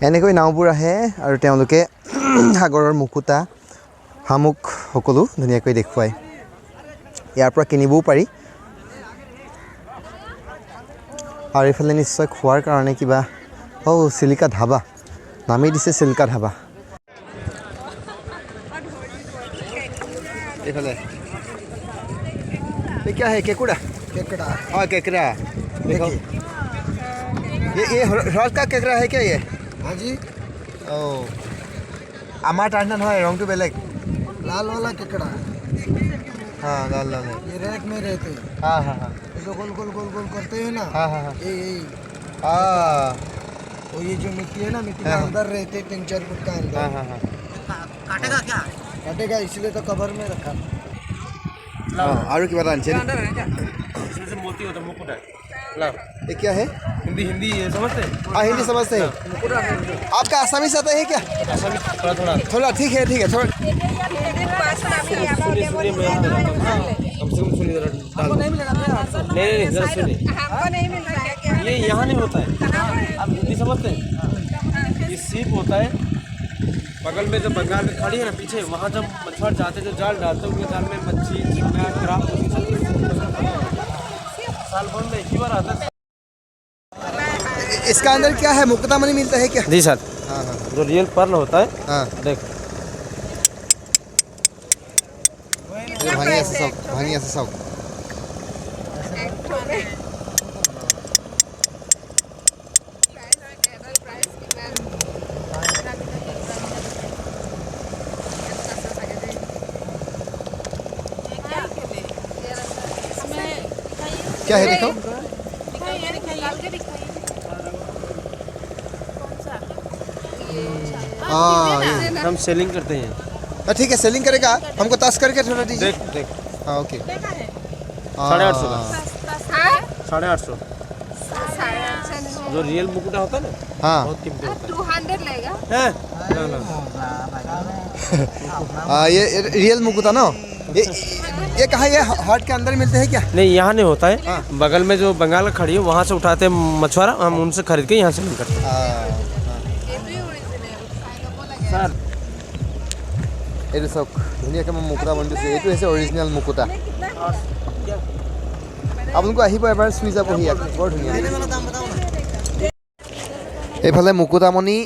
এনেকৈ নাওবোৰ আহে আৰু তেওঁলোকে সাগৰৰ মুকুতা শামুক সকলো ধুনীয়াকৈ দেখুৱায় ইয়াৰ পৰা কিনিবও পাৰি আৰু এইফালে নিশ্চয় খোৱাৰ কাৰণে কিবা চিলিকা ধাবা নামি দিছে চিল্কা ধাবা এইফালে ये क्या है केकुड़ा केकड़ा हाँ केकड़ा देखो ये हृद का केकड़ा है क्या ये हाँ जी आमार टाइम ना है रंग तो बेलेग लाल वाला केकड़ा हाँ लाल लाल है ये रैक में रहते हैं हाँ हाँ हाँ जो गोल गोल गोल गोल करते हैं ना हाँ हाँ हाँ यही हाँ वो ये जो मिट्टी है ना मिट्टी के अंदर रहते 3-4 फुट का अंदर हाँ हाँ हाँ काटेगा क्या काटेगा इसलिए तो कवर में रखा और क्या बता इसमें से मोती होता है मुकुट है लाओ ये क्या है हिंदी हिंदी ये समझते हैं हाँ हिंदी समझते हैं आपका आसामी से आता है क्या ऐसा भी थोड़ा थोड़ा थोड़ा ठीक है थोड़ा सुनिए सुनिए मैं कम से कम सुनिए जरा डाल नहीं जरा सुनिए ये यहाँ नहीं होता है आप हिंदी समझते हैं ये सीप होता है बगल में जो बंगाल में खड़ी है ना पीछे वहाँ जब मछुआरे जाते जो जाल डालते उनके जाल में मच्छी झींगा क्राप साल भर में एक ही बार आता है इसका अंदर क्या है मुक्ता मणि मिलता है क्या जी सर हाँ हाँ जो रियल पर्ल होता है हाँ देख भांगी ऐसे सब क्या है देखो हम सेलिंग करते हैं ठीक है सेलिंग करेगा हमको तस करके थोड़ा दीजिए देख देख हाँ ओके 850 का 850 जो रियल मुकुटा होता है ना हाँ बहुत कीमती होता 200 लेगा है ना ये रियल मुकुता ना ये कहाँ ये हाट के अंदर मिलते हैं क्या नहीं यहाँ नहीं होता है बगल में जो बंगाल खड़ी है वहाँ से उठाते हैं मछुआरा हम उनसे खरीद के यहाँ सेलिंग करते हैं सर এইটো চাওক ধুনীয়াকৈ মই মুকুতা বনাইছোঁ এইটো হৈছে অৰিজিনেল মুকুতা আপোনালোকে আহিব এবাৰ চুই যাবহি বৰ ধুনীয়া এইফালে মুকুতামণি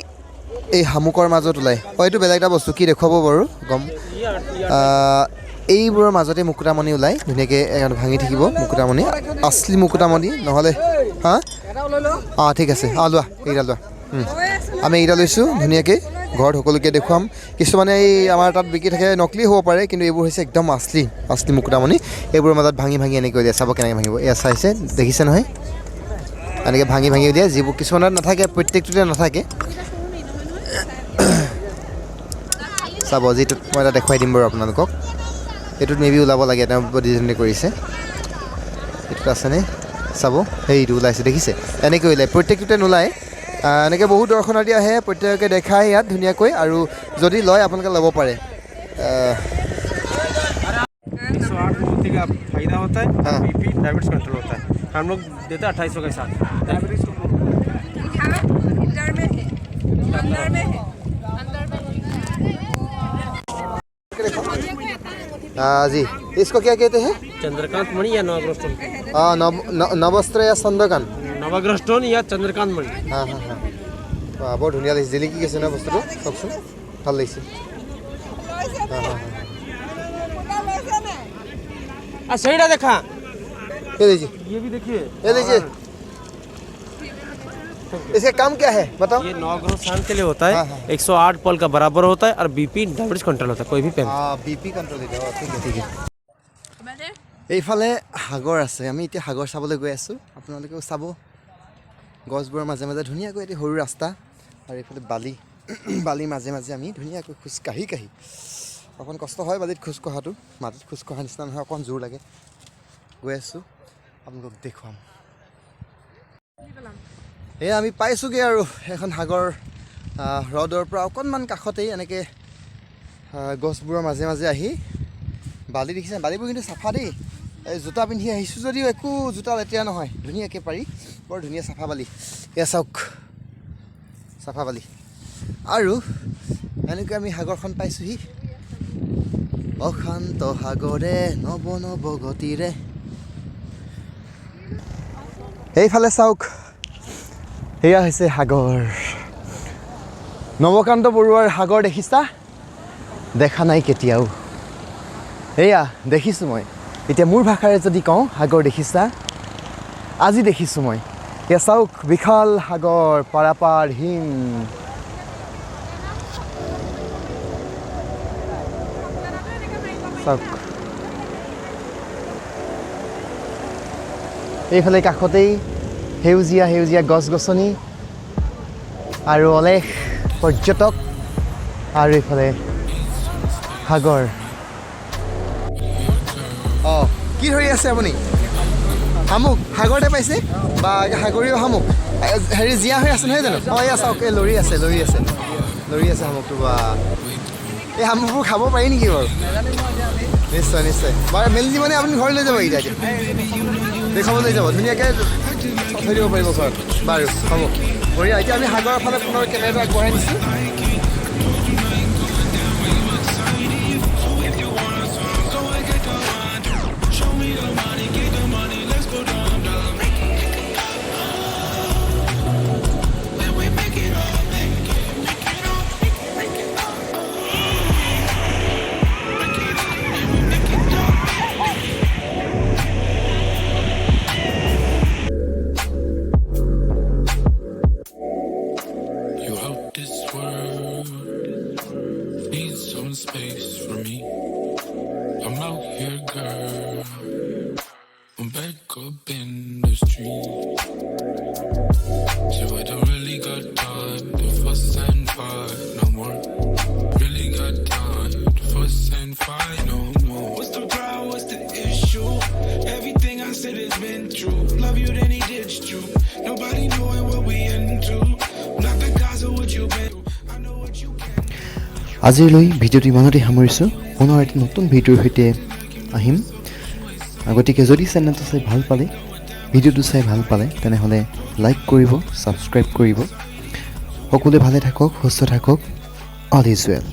এই শামুকৰ মাজত ওলায় এইটো বেলেগ এটা বস্তু কি দেখুৱাব বাৰু গম এইবোৰৰ মাজতে মুকুতামণি ওলায় ধুনীয়াকৈ ভাঙি থাকিব মুকুতামণি আচলি মুকুতামণি নহ'লে হা ঠিক আছে লোৱা এইকেইটা লোৱা আমি এইকেইটা লৈছোঁ ধুনীয়াকৈ ঘৰত সকলোকে দেখুৱাম কিছুমানে এই আমাৰ তাত বিকি থাকে নকলি হ'ব পাৰে কিন্তু এইবোৰ হৈছে একদম আচলি মুকুতামণি এইবোৰৰ মাজত ভাঙি এনেকৈ দিয়ে চাব কেনেকৈ ভাঙিব এয়া চাইছে দেখিছে নহয় এনেকৈ ভাঙি দিয়ে যিবোৰ কিছুমানত নাথাকে প্ৰত্যেকটোতে নাথাকে চাব যিটোত মই এটা দেখুৱাই দিম বাৰু আপোনালোকক এইটোত মেবি ওলাব লাগে তেওঁ ডিজাইন কৰিছে এইটোত আছেনে চাব সেইটো ওলাইছে দেখিছে এনেকৈ ওলায় প্ৰত্যেকটোতে নোলায় এনেকৈ বহুত দৰ্শনাৰ্থী আহে প্ৰত্যেকে দেখায় ইয়াত ধুনীয়াকৈ আৰু যদি লয় আপোনালোকে ল'ব পাৰে 108 मोती का फायदा होता है बीपी डायबिटीज कंट्रोल होता है हम लोग देते हैं 2800 के साथ डायबिटीज जी इसको क्या कहते हैं चंद्रकांत मणि या नवग्रह स्टोन नवस्त्र या चंद्रकांत नवग्रह स्टोन या चंद्रकांत मणि हाँ বৰ ধুনীয়া লাগিছে জিলিকি গৈছে ন বস্তুটো চাওকচোন ভাল লাগিছে सहीटा देखा ये लीजिए ये भी देखिए ये लीजिए इसका काम क्या है बताओ ये नवग्रह शांत के लिए होता है 108 पल का बराबर होता है और बीपी डायबिटीज कंट्रोल होता है कोई भी पेन बीपी कंट्रोल ठीक है এইফালে সাগৰ আছে আমি এতিয়া সাগৰ চাবলৈ গৈ আছোঁ আপোনালোকেও চাব গছবোৰৰ মাজে মাজে ধুনীয়াকৈ এটি সৰু ৰাস্তা আৰু এইফালে বালি মাজে মাজে আমি ধুনীয়াকৈ খোজকাঢ়ি অকণ কষ্ট হয় বালিত খোজ কঢ়াটো মাটিত খোজ কঢ়া নিচিনা নহয় অকণ জোৰ লাগে গৈ আছোঁ আপোনালোকক দেখুৱাম এয়া আমি পাইছোঁগৈ আৰু এখন সাগৰ হ্ৰদৰ পৰা অকণমান কাষতেই এনেকৈ গছবোৰৰ মাজে মাজে আহি বালি দেখিছে বালিবোৰ কিন্তু চাফা দেই এই জোতা পিন্ধি আহিছোঁ যদিও একো জোতা লেতেৰা নহয় ধুনীয়াকৈ পাৰি বৰ ধুনীয়া চাফা বালি এয়া চাওক চাফা বালি আৰু এনেকৈ আমি সাগৰখন পাইছোঁহি অশান্ত সাগৰে নৱ নৱ গতিৰে এইফালে চাওক এয়া হৈছে সাগৰ নৱকান্ত বৰুৱাৰ সাগৰ দেখিছা দেখা নাই কেতিয়াও এয়া দেখিছোঁ মই এতিয়া মোৰ ভাষাৰে যদি কওঁ সাগৰ দেখিছা আজি দেখিছোঁ মই এয়া চাওক বিশাল সাগৰ পাৰাপাৰহীন চাওক এইফালে কাষতেই সেউজীয়া সেউজীয়া গছ গছনি আৰু অলেখ পৰ্যটক আৰু এইফালে সাগৰ অঁ কি ধৰি আছে আপুনি শামুক সাগৰতে পাইছে বা সাগৰীয় শামুক হেৰি জীয়া হৈ আছে নহয় জানো অঁ এয়া চাওক এই লৰি আছে শামুকটো বা এই শামুকবোৰ খাব পাৰি নেকি বাৰু নিশ্চয় নিশ্চয় বাৰু মেলি দি মানে আপুনি ঘৰ লৈ যাব এতিয়া দেখাব লৈ যাব ধুনীয়াকৈ থৈ দিব পাৰিব ঘৰত বাৰু হ'ব বঢ়িয়া এতিয়া আমি সাগৰৰ ফালে পুনৰ কেমেৰাটো আগবঢ়াই নিছোঁ Space for me. I'm out here, girl. I'm back up in the street. So I don't really got time to fuss and fight no more. Really got time to fuss and fight no more. What's the problem? What's the issue? Everything I said has been true. Love you, then he ditched you. Nobody knowing what we into. Not the cause of what you've been. I know what you can. আজিলৈ ভিডিঅ'টো ইমানতে সামৰিছোঁ পুনৰ এটি নতুন ভিডিঅ'ৰ সৈতে আহিম গতিকে যদি চেনেলটো চাই ভাল পালে ভিডিঅ'টো চাই ভাল পালে তেনেহ'লে লাইক কৰিব ছাবস্ক্ৰাইব কৰিব সকলোৱে ভালে থাকক সুস্থ থাকক অল ইজ ৱেল